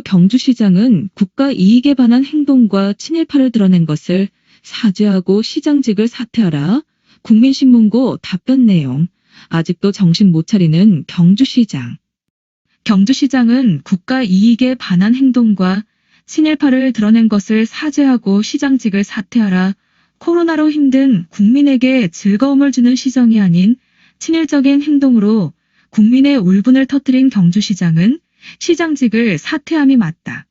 경주시장은 국가 이익에 반한 행동과 친일파를 드러낸 것을 사죄하고 시장직을 사퇴하라. 국민신문고 답변 내용. 아직도 정신 못 차리는 경주시장. 경주시장은 국가 이익에 반한 행동과 친일파를 드러낸 것을 사죄하고 시장직을 사퇴하라. 코로나로 힘든 국민에게 즐거움을 주는 시정이 아닌 친일적인 행동으로 국민의 울분을 터뜨린 경주시장은 시장직을 사퇴함이 맞다.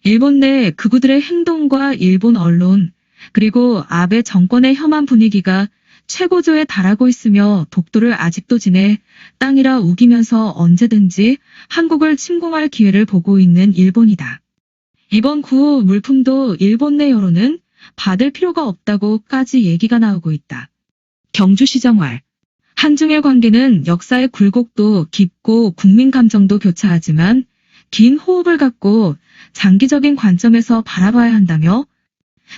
일본 내 극우들의 행동과 일본 언론, 그리고 아베 정권의 혐한 분위기가 최고조에 달하고 있으며 독도를 아직도 지내 땅이라 우기면서 언제든지 한국을 침공할 기회를 보고 있는 일본이다. 이번 구호 물품도 일본 내 여론은 받을 필요가 없다고까지 얘기가 나오고 있다. 경주시정활. 한중일 관계는 역사의 굴곡도 깊고 국민 감정도 교차하지만 긴 호흡을 갖고 장기적인 관점에서 바라봐야 한다며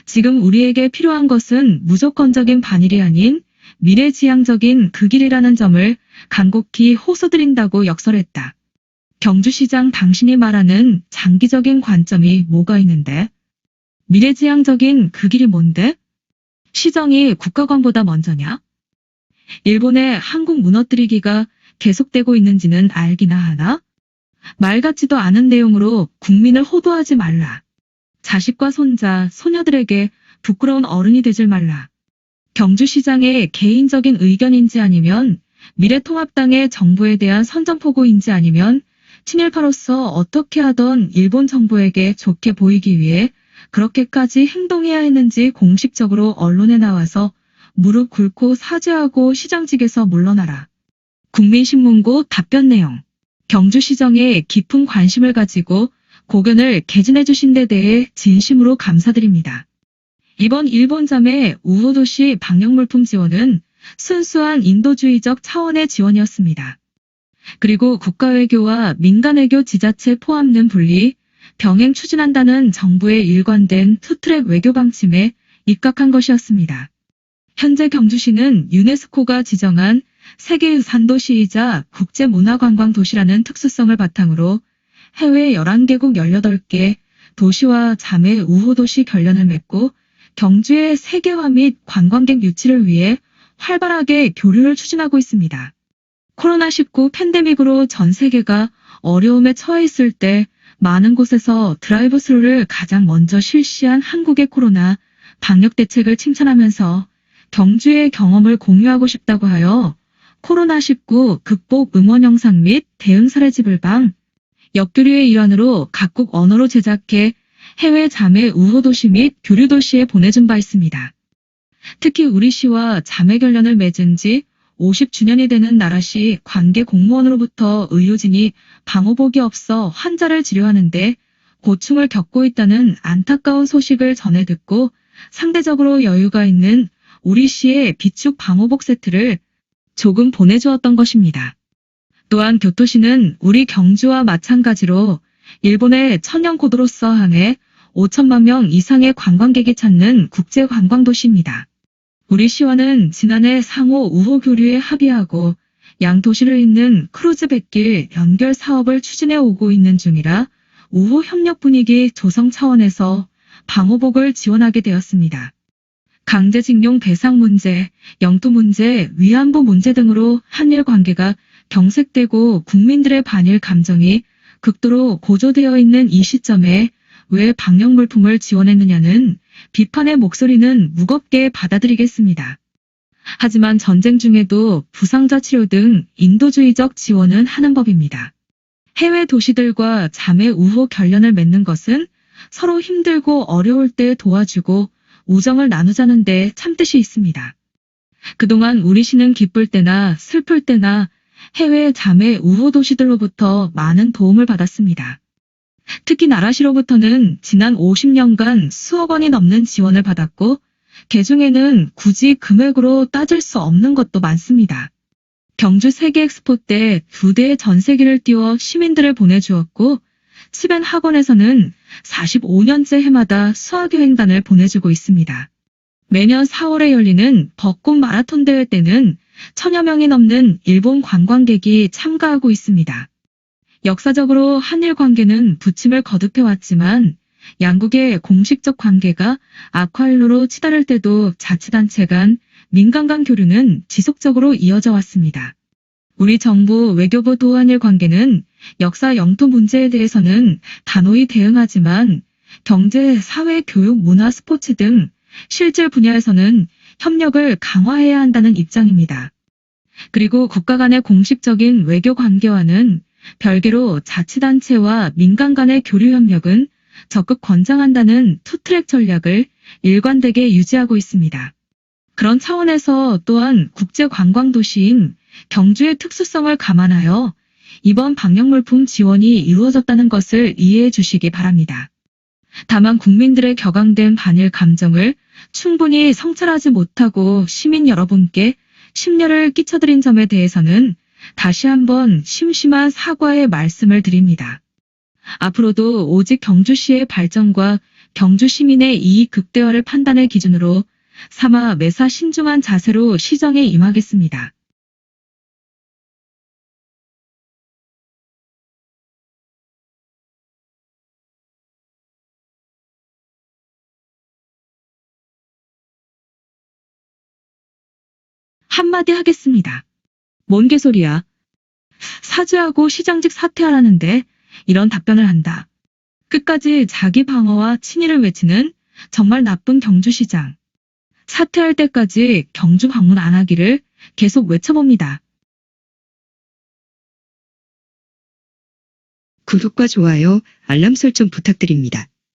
지금 우리에게 필요한 것은 무조건적인 반일이 아닌 미래지향적인 그 길이라는 점을 간곡히 호소드린다고 역설했다. 경주시장 당신이 말하는 장기적인 관점이 뭐가 있는데? 미래지향적인 그 길이 뭔데? 시정이 국가관보다 먼저냐? 일본의 한국 무너뜨리기가 계속되고 있는지는 알기나 하나? 말 같지도 않은 내용으로 국민을 호도하지 말라. 자식과 손자, 소녀들에게 부끄러운 어른이 되질 말라. 경주시장의 개인적인 의견인지 아니면 미래통합당의 정부에 대한 선전포고인지 아니면 친일파로서 어떻게 하던 일본 정부에게 좋게 보이기 위해 그렇게까지 행동해야 했는지 공식적으로 언론에 나와서 무릎 꿇고 사죄하고 시장직에서 물러나라. 국민신문고 답변 내용. 경주시정에 깊은 관심을 가지고 고견을 개진해 주신 데 대해 진심으로 감사드립니다. 이번 일본 자매 우호도시 방역물품 지원은 순수한 인도주의적 차원의 지원이었습니다. 그리고 국가외교와 민간외교 지자체 포함는 분리, 병행 추진한다는 정부의 일관된 투트랙 외교 방침에 입각한 것이었습니다. 현재 경주시는 유네스코가 지정한 세계유산도시이자 국제문화관광도시라는 특수성을 바탕으로 해외 11개국 18개 도시와 자매 우호도시 결연을 맺고 경주의 세계화 및 관광객 유치를 위해 활발하게 교류를 추진하고 있습니다. 코로나19 팬데믹으로 전 세계가 어려움에 처해 있을 때 많은 곳에서 드라이브 스루를 가장 먼저 실시한 한국의 코로나 방역 대책을 칭찬하면서 경주의 경험을 공유하고 싶다고 하여 코로나19 극복 응원 영상 및 대응 사례집을 방, 역교류의 일환으로 각국 언어로 제작해 해외 자매 우호도시 및 교류도시에 보내준 바 있습니다. 특히 우리 시와 자매 결연을 맺은 지 50주년이 되는 나라시 관계 공무원으로부터 의료진이 방호복이 없어 환자를 치료하는데 고충을 겪고 있다는 안타까운 소식을 전해 듣고 상대적으로 여유가 있는 우리 시의 비축 방호복 세트를 조금 보내주었던 것입니다. 또한 교토시는 우리 경주와 마찬가지로 일본의 천연고도로서 항해 5천만 명 이상의 관광객이 찾는 국제관광도시입니다. 우리 시와는 지난해 상호 우호 교류에 합의하고 양 도시를 잇는 크루즈 백길 연결 사업을 추진해 오고 있는 중이라 우호 협력 분위기 조성 차원에서 방호복을 지원하게 되었습니다. 강제징용 배상 문제, 영토 문제, 위안부 문제 등으로 한일 관계가 경색되고 국민들의 반일 감정이 극도로 고조되어 있는 이 시점에 왜 방역 물품을 지원했느냐는 비판의 목소리는 무겁게 받아들이겠습니다. 하지만 전쟁 중에도 부상자 치료 등 인도주의적 지원은 하는 법입니다. 해외 도시들과 자매 우호 결연을 맺는 것은 서로 힘들고 어려울 때 도와주고 우정을 나누자는 데 참뜻이 있습니다. 그동안 우리 시는 기쁠 때나 슬플 때나 해외 자매 우호 도시들로부터 많은 도움을 받았습니다. 특히 나라시로부터는 지난 50년간 수억 원이 넘는 지원을 받았고 개중에는 굳이 금액으로 따질 수 없는 것도 많습니다. 경주 세계엑스포 때 2대의 전세기를 띄워 시민들을 보내주었고 치벤 학원에서는 45년째 해마다 수학여행단을 보내주고 있습니다. 매년 4월에 열리는 벚꽃 마라톤 대회 때는 1000여 명이 넘는 일본 관광객이 참가하고 있습니다. 역사적으로 한일 관계는 부침을 거듭해왔지만 양국의 공식적 관계가 악화일로로 치달을 때도 자치단체 간, 민간 간 교류는 지속적으로 이어져 왔습니다. 우리 정부 외교부 도한일 관계는 역사 영토 문제에 대해서는 단호히 대응하지만 경제, 사회, 교육, 문화, 스포츠 등 실질 분야에서는 협력을 강화해야 한다는 입장입니다. 그리고 국가 간의 공식적인 외교 관계와는 별개로 자치단체와 민간 간의 교류 협력은 적극 권장한다는 투트랙 전략을 일관되게 유지하고 있습니다. 그런 차원에서 또한 국제관광도시인 경주의 특수성을 감안하여 이번 방역물품 지원이 이루어졌다는 것을 이해해 주시기 바랍니다. 다만 국민들의 격앙된 반일 감정을 충분히 성찰하지 못하고 시민 여러분께 심려를 끼쳐드린 점에 대해서는 다시 한번 심심한 사과의 말씀을 드립니다. 앞으로도 오직 경주시의 발전과 경주 시민의 이익 극대화를 판단의 기준으로 삼아 매사 신중한 자세로 시정에 임하겠습니다. 한마디 하겠습니다. 뭔 개소리야. 사죄하고 시장직 사퇴하라는데 이런 답변을 한다. 끝까지 자기 방어와 친일을 외치는 정말 나쁜 경주시장. 사퇴할 때까지 경주 방문 안 하기를 계속 외쳐봅니다. 구독과 좋아요, 알람 설정 부탁드립니다.